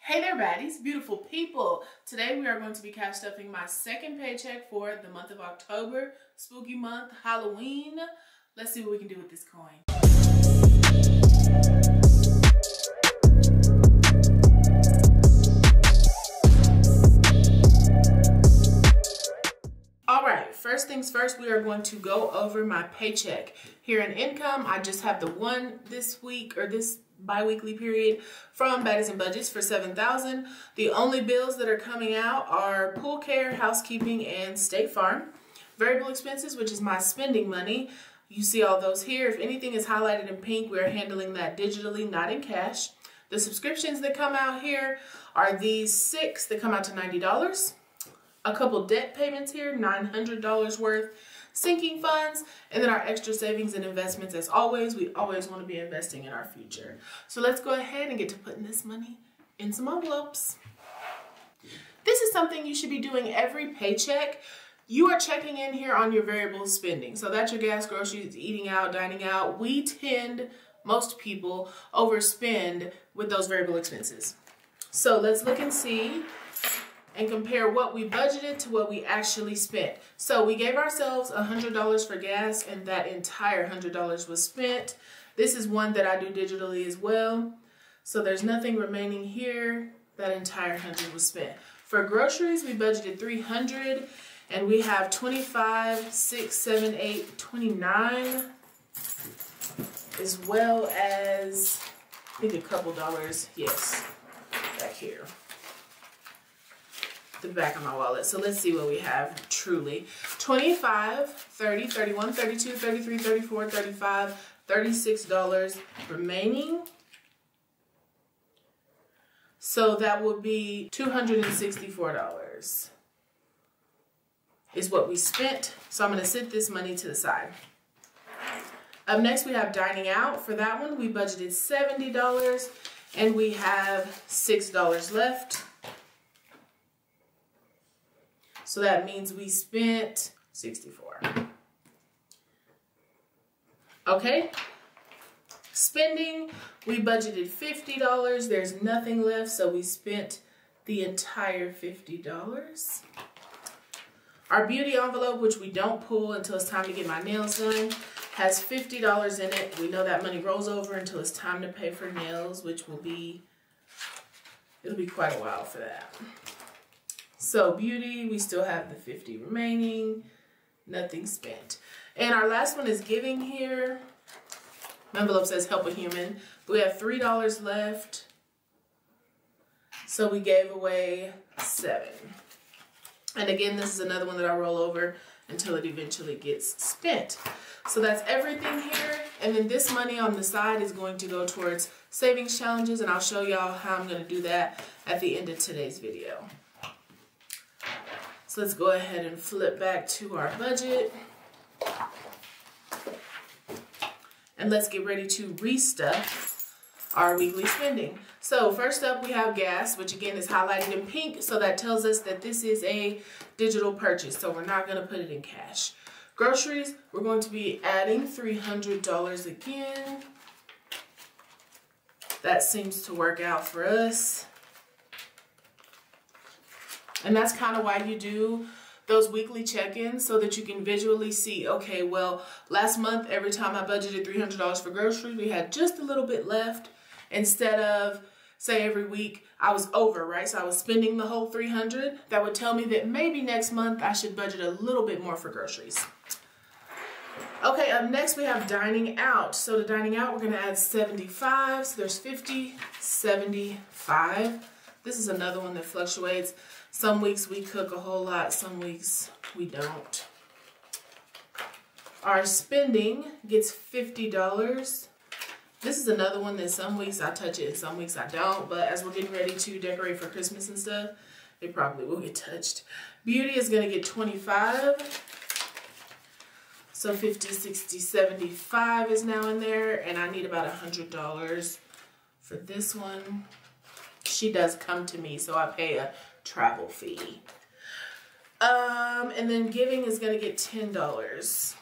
Hey there, baddies, beautiful people. Today we are going to be cash stuffing my second paycheck for the month of October, spooky month, Halloween. Let's see what we can do with this coin. All right, first things first, we are going to go over my paycheck. Here in income, I just have the one this week or this bi-weekly period from Baddies and Budgets for $7,000. The only bills that are coming out are pool care, housekeeping, and State Farm. Variable expenses, which is my spending money. You see all those here. If anything is highlighted in pink, we are handling that digitally, not in cash. The subscriptions that come out here are these 6 that come out to $90. A couple debt payments here, $900 worth. Sinking funds, and then our extra savings and investments. As always, we always want to be investing in our future. So let's go ahead and get to putting this money in some envelopes. This is something you should be doing every paycheck. You are checking in here on your variable spending. So that's your gas, groceries, eating out, dining out. We tend, most people, overspend with those variable expenses. So let's look and see and compare what we budgeted to what we actually spent. So we gave ourselves $100 for gas, and that entire $100 was spent. This is one that I do digitally as well. So there's nothing remaining here. That entire 100 was spent. For groceries, we budgeted $300, and we have 25, 6, 7, 8, 29, as well as, I think a couple dollars, yes, back here. The back of my wallet. So let's see what we have truly. 25, 30, 31, 32, 33, 34, 35, $36 remaining. So that would be $264 is what we spent. So I'm going to set this money to the side. Up next we have dining out. For that one we budgeted $70 and we have $6 left. So that means we spent $64. Okay. Spending, we budgeted $50. There's nothing left, so we spent the entire $50. Our beauty envelope, which we don't pull until it's time to get my nails done, has $50 in it. We know that money rolls over until it's time to pay for nails, which will be, it'll be quite a while for that. So beauty, we still have the 50 remaining, nothing spent. And our last one is giving here. My envelope says help a human. We have $3 left. So we gave away $7. And again, this is another one that I roll over until it eventually gets spent. So that's everything here. And then this money on the side is going to go towards savings challenges, and I'll show y'all how I'm going to do that at the end of today's video. So let's go ahead and flip back to our budget. And let's get ready to restuff our weekly spending. So first up we have gas, which again is highlighted in pink. So that tells us that this is a digital purchase. So we're not going to put it in cash. Groceries, we're going to be adding $300 again. That seems to work out for us. And that's kind of why you do those weekly check-ins, so that you can visually see, okay, well, last month, every time I budgeted $300 for groceries, we had just a little bit left instead of, say, every week I was over, right? So I was spending the whole $300. That would tell me that maybe next month I should budget a little bit more for groceries. Okay, up next we have dining out. So to dining out, we're going to add 75. So there's 50, 75. This is another one that fluctuates. Some weeks we cook a whole lot, some weeks we don't. Our spending gets $50. This is another one that some weeks I touch it and some weeks I don't, but as we're getting ready to decorate for Christmas and stuff, it probably will get touched. Beauty is going to get 25. So 50, 60, 75 is now in there, and I need about $100 for this one. She does come to me, so I pay a travel fee. And then giving is going to get $10.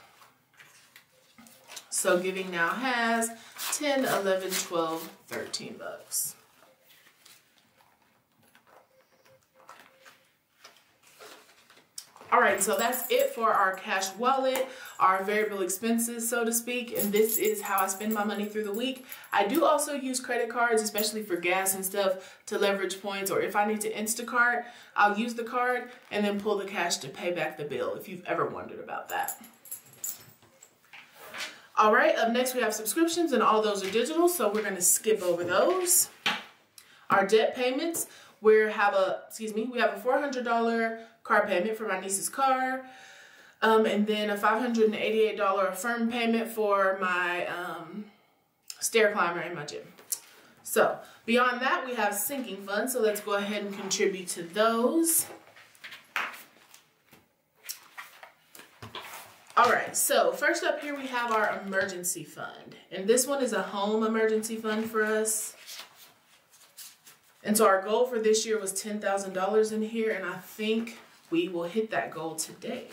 So giving now has 10, 11, 12, 13 bucks. All right, so that's it for our cash wallet, our variable expenses, so to speak. And this is how I spend my money through the week. I do also use credit cards, especially for gas and stuff, to leverage points. Or if I need to Instacart, I'll use the card and then pull the cash to pay back the bill, if you've ever wondered about that. All right, up next we have subscriptions, and all those are digital, so we're going to skip over those. Our debt payments, we have a $400 car payment for my niece's car, and then a $588 Affirm payment for my stair climber in my gym. So beyond that, we have sinking funds, so let's go ahead and contribute to those. All right, so first up here we have our emergency fund, and this one is a home emergency fund for us. And so our goal for this year was $10,000 in here, and I think we will hit that goal today.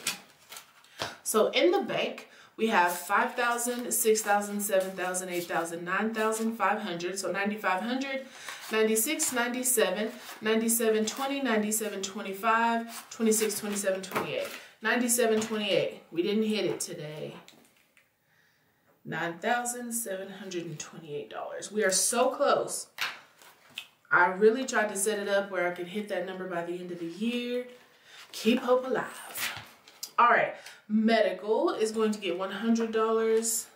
So in the bank, we have $5,000, $6,000, $7,000, $8,000, $9,500. So $9,500, $96, $97, $97, $20, $97, $25, $26, $27, $28. $97, $28. We didn't hit it today. $9,728. We are so close. I really tried to set it up where I could hit that number by the end of the year. Keep hope alive. All right, medical is going to get $100.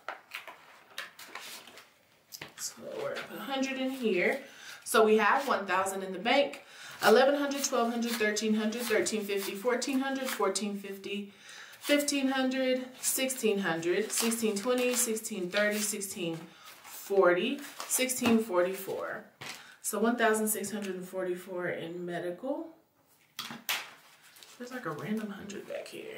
So we're up 100 in here. So we have $1,000 in the bank, $1,100, $1,200, $1,300, $1,350, $1,400, $1,450, $1,500, $1,600, $1,620, $1,630, $1,640, $1,644. So $1,644 in medical. There's like a random 100 back here.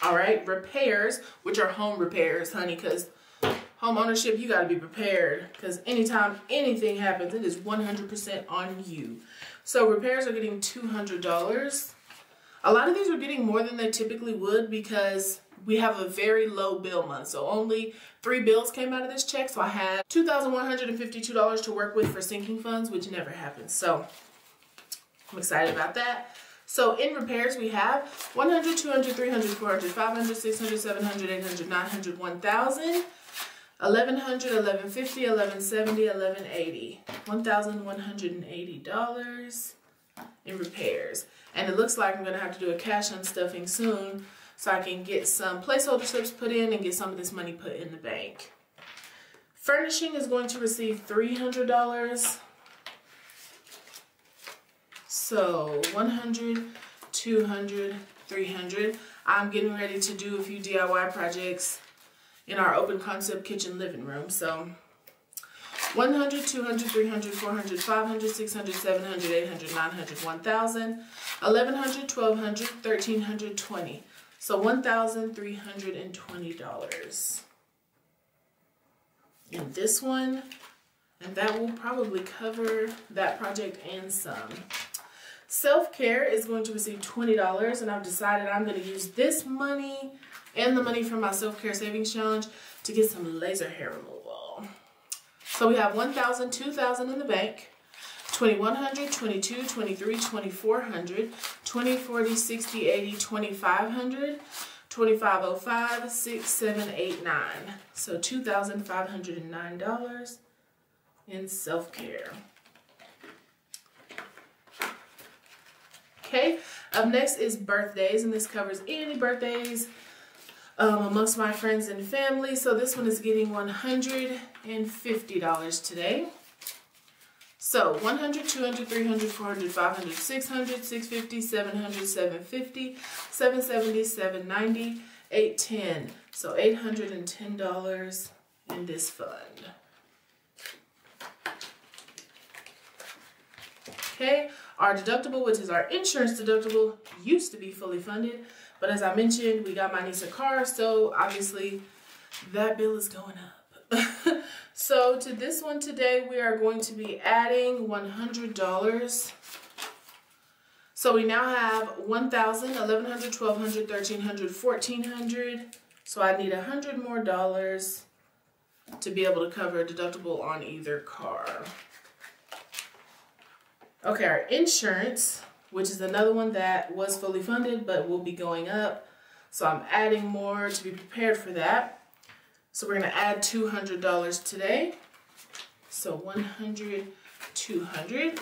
All right, repairs, which are home repairs, honey, because home ownership, you got to be prepared, because anytime anything happens, it is 100% on you. So repairs are getting $200. A lot of these are getting more than they typically would because we have a very low bill month. So only 3 bills came out of this check. So I had $2,152 to work with for sinking funds, which never happens. So I'm excited about that. So in repairs, we have $100, $200, $300, $400, $500, $600, $700, $800, $900, $1,000, $1,100, $1,150, $1,170, $1,180. $1,180 in repairs. And it looks like I'm going to have to do a cash unstuffing soon so I can get some placeholder slips put in and get some of this money put in the bank. Furnishing is going to receive $300. So $100, $200, $300. I'm getting ready to do a few DIY projects in our open concept kitchen living room. So $100, $200, $300, $400, $500, $600, $700, $800, $900, $1,000, $1,100, $1,200, $1,300, $20. So $1,320 in this one, and that will probably cover that project and some. Self-care is going to receive $20, and I've decided I'm going to use this money and the money from my self-care savings challenge to get some laser hair removal. So we have $1,000, $2,000 in the bank, $2,100, $2,200, $2,300, $2,400, $20, $40, $60, $80, $2,500, $2,505, $6, $7, $8, $9. So $2,509 in self-care. Okay, up next is birthdays, and this covers any birthdays amongst my friends and family. So this one is getting $150 today. So $100, $200, $300, $400, $500, $600, $650, $700, $750, $770, $790, $810. So $810 in this fund. Okay, our deductible, which is our insurance deductible, used to be fully funded, but as I mentioned, we got my niece a car, so obviously that bill is going up. So to this one today, we are going to be adding $100. So we now have $1,000, $1,100, $1,200, $1,300, $1,400. So I need $100 more dollars to be able to cover a deductible on either car. Okay, our insurance, which is another one that was fully funded but will be going up. So I'm adding more to be prepared for that. So we're going to add $200 today. So 100, 200.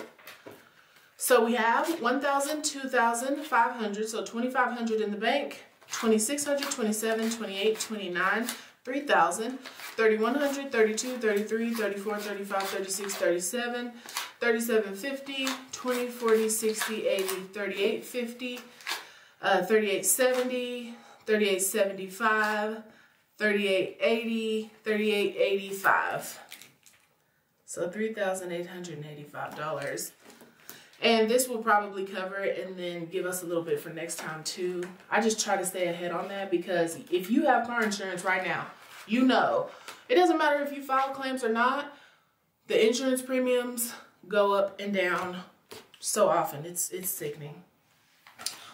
So we have 1,000, 2,000, 500. So 2,500 in the bank. 2,600, 27, 28, 29, 3,000, 3,100, 32, 33, 34, 35, 36, 37, 37.50, 20, 40, 60, 80, 38.50, 38.70, 38.75, 38.80, 38.85. So $3,885. And this will probably cover it and then give us a little bit for next time too. I just try to stay ahead on that because if you have car insurance right now, you know, it doesn't matter if you file claims or not, the insurance premiums go up and down so often. It's sickening.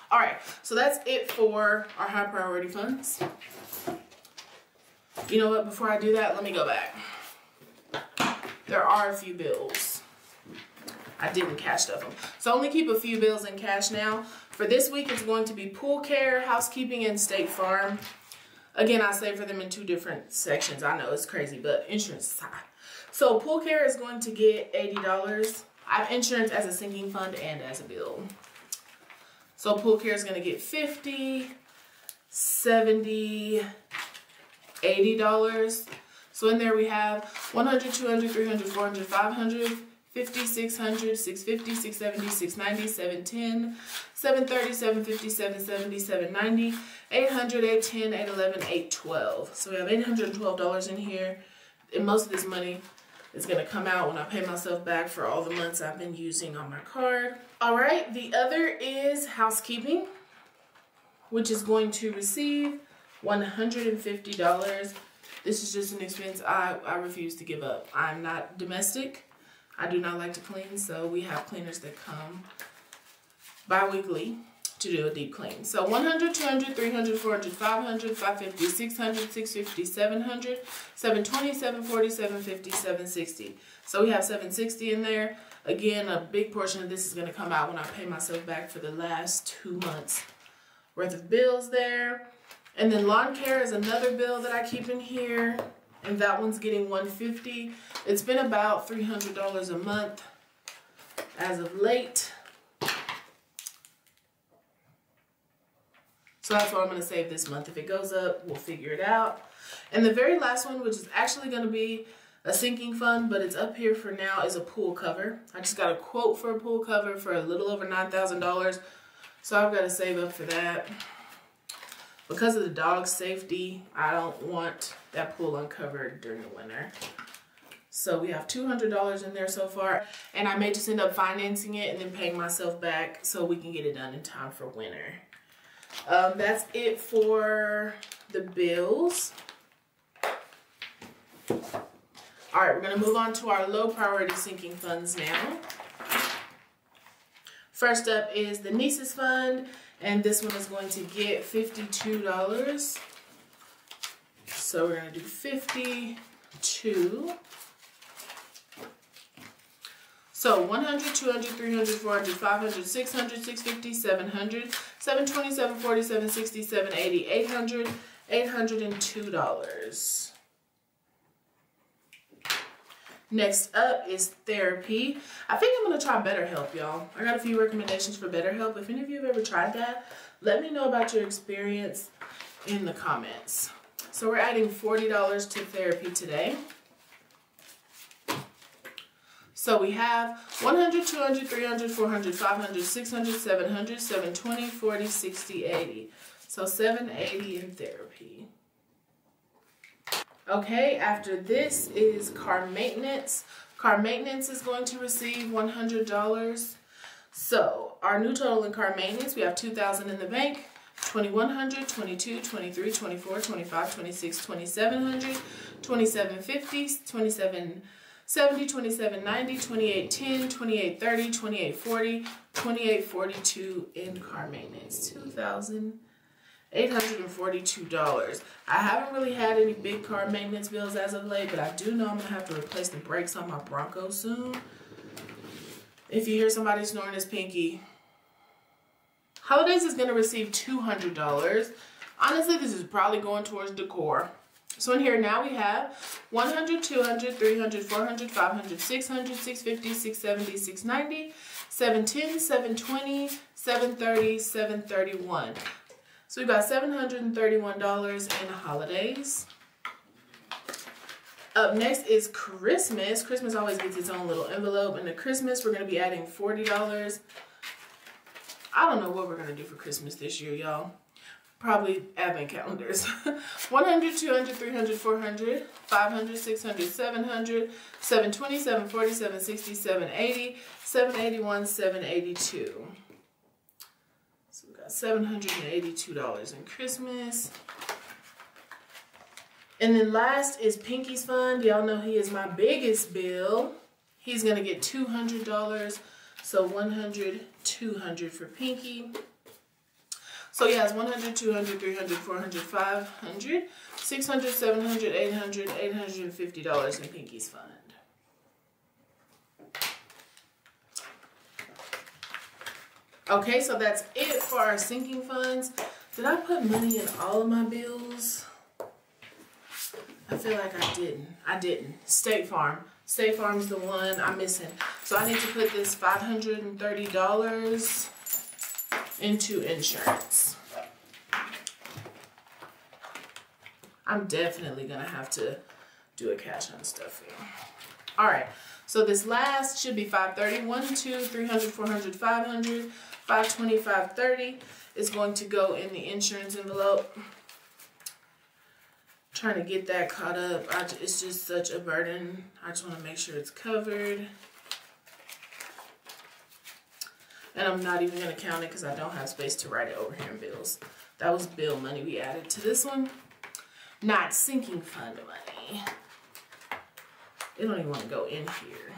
All right, so that's it for our high priority funds. You know what, before I do that, let me go back. There are a few bills. I didn't cash stuff them. So only keep a few bills in cash now. For this week, it's going to be pool care, housekeeping, and State Farm. Again, I say for them in 2 different sections. I know it's crazy, but insurance is high. So pool care is going to get $80. I have insurance as a sinking fund and as a bill. So pool care is going to get $50, $70, $80. So in there we have 100, 200, 300, 400, 500, 50, 600, 650, 670, 690, 710, 730, 750, 770, 790, 800, 810, 811, 812. So we have $812 in here. And most of this money is going to come out when I pay myself back for all the months I've been using on my card. All right, the other is housekeeping, which is going to receive $150. This is just an expense I refuse to give up. I'm not domestic. I do not like to clean, so we have cleaners that come bi-weekly to do a deep clean. So 100, 200, 300, 400, 500, 550, 600, 650, 700, 720, 740, 750, 760. So we have 760 in there. Again, a big portion of this is going to come out when I pay myself back for the last 2 months worth of bills there. And then lawn care is another bill that I keep in here. And that one's getting $150. It's been about $300 a month as of late. So that's what I'm going to save this month. If it goes up, we'll figure it out. And the very last one, which is actually going to be a sinking fund, but it's up here for now, is a pool cover. I just got a quote for a pool cover for a little over $9,000. So I've got to save up for that. Because of the dog's safety, I don't want that pool uncovered during the winter. So we have $200 in there so far. And I may just end up financing it and then paying myself back so we can get it done in time for winter. That's it for the bills. All right, we're going to move on to our low priority sinking funds now. First up is the nieces fund. And this one is going to get $52. So we're going to do 52. So 100, 200, 300, 400, 500, 600, 650, 700, 720, 740, 760, 780, 800, $802. Next up is therapy. I think I'm going to try BetterHelp, y'all. I got a few recommendations for BetterHelp. If any of you have ever tried that, let me know about your experience in the comments. So we're adding $40 to therapy today. So we have 100, 200, 300, 400, 500, 600, 700, 720, 40, 60, 80. So 780 in therapy. Okay, after this is car maintenance. Car maintenance is going to receive $100. So our new total in car maintenance, we have $2,000 in the bank, $2,100, $22, $23, $24, $25, $26, $2,700, $2,750, $2,770, $2,790, $2,810, $2,830, $2,840, $2,842 in car maintenance. $2,000. $842. I haven't really had any big car maintenance bills as of late, but I do know I'm gonna have to replace the brakes on my Bronco soon. If you hear somebody snoring, it's Pinky. Holidays is gonna receive $200. Honestly, this is probably going towards decor. So in here now we have 100, 200, 300, 400, 500, 600, 650, 670, 690, 710, 720, 730, 731. So we got $731 in holidays. Up next is Christmas. Christmas always gets its own little envelope. And to Christmas, we're going to be adding $40. I don't know what we're going to do for Christmas this year, y'all. Probably advent calendars. 100, 200, 300, 400, 500, 600, 700, 720, 740, 760, 780, 781, 782. So we got $782 in Christmas. And then last is Pinky's fund. Y'all know he is my biggest bill. He's going to get $200. So 100, 200 for Pinky. So he has 100, 200, 300, 400, 500, 600, 700, 800, $850 in Pinky's fund. Okay, so that's it for our sinking funds. Did I put money in all of my bills? I feel like I didn't. I didn't. State Farm. State Farm's the one I'm missing. So I need to put this $530 into insurance. I'm definitely gonna have to do a cash on stuffing. All right, so this last should be 530. 1, 2, 300, 400, 500, 520, 530 is going to go in the insurance envelope. Trying to get that caught up. It's just such a burden. I just want to make sure it's covered. And I'm not even going to count it because I don't have space to write it over here in bills. That was bill money we added to this one. Not sinking fund money. It don't even want to go in here.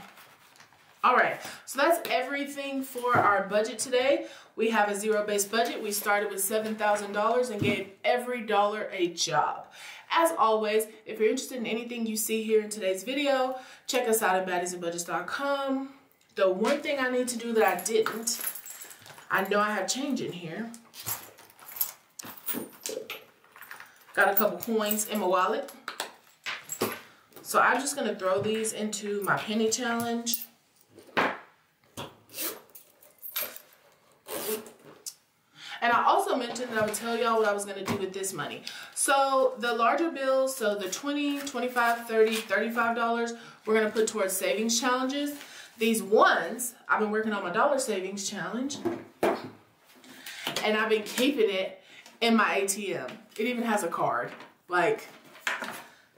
All right, so that's everything for our budget today. We have a zero-based budget. We started with $7,000 and gave every dollar a job. As always, if you're interested in anything you see here in today's video, check us out at baddiesandbudgets.com. The one thing I need to do that I didn't, I know I have change in here. Got a couple coins in my wallet. So I'm just gonna throw these into my penny challenge. And I also mentioned that I would tell y'all what I was going to do with this money. So the larger bills, so the $20, $25, $30, $35, we're going to put towards savings challenges. These ones, I've been working on my dollar savings challenge. And I've been keeping it in my ATM. It even has a card.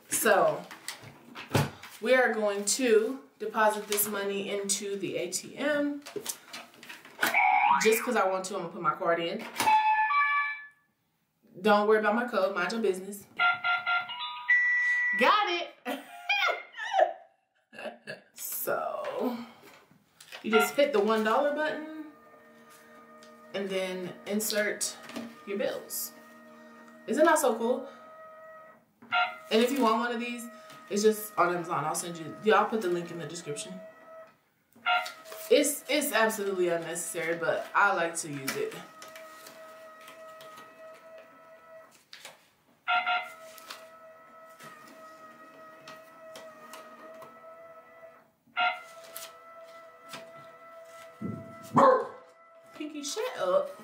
So we are going to deposit this money into the ATM. Just because I want to, I'm going to put my card in. Don't worry about my code. Mind your business. Got it. So, you just hit the $1 button and then insert your bills. Isn't that so cool? And if you want one of these, it's just on Amazon. I'll send you. I'll put the link in the description. It's absolutely unnecessary, but I like to use it. Pinky, shut up.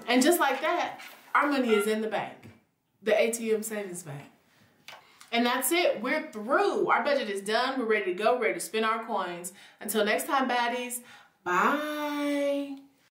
And just like that, our money is in the bank. The ATM savings bank. And that's it. We're through. Our budget is done. We're ready to go. Ready to spend our coins. Until next time, baddies. Bye.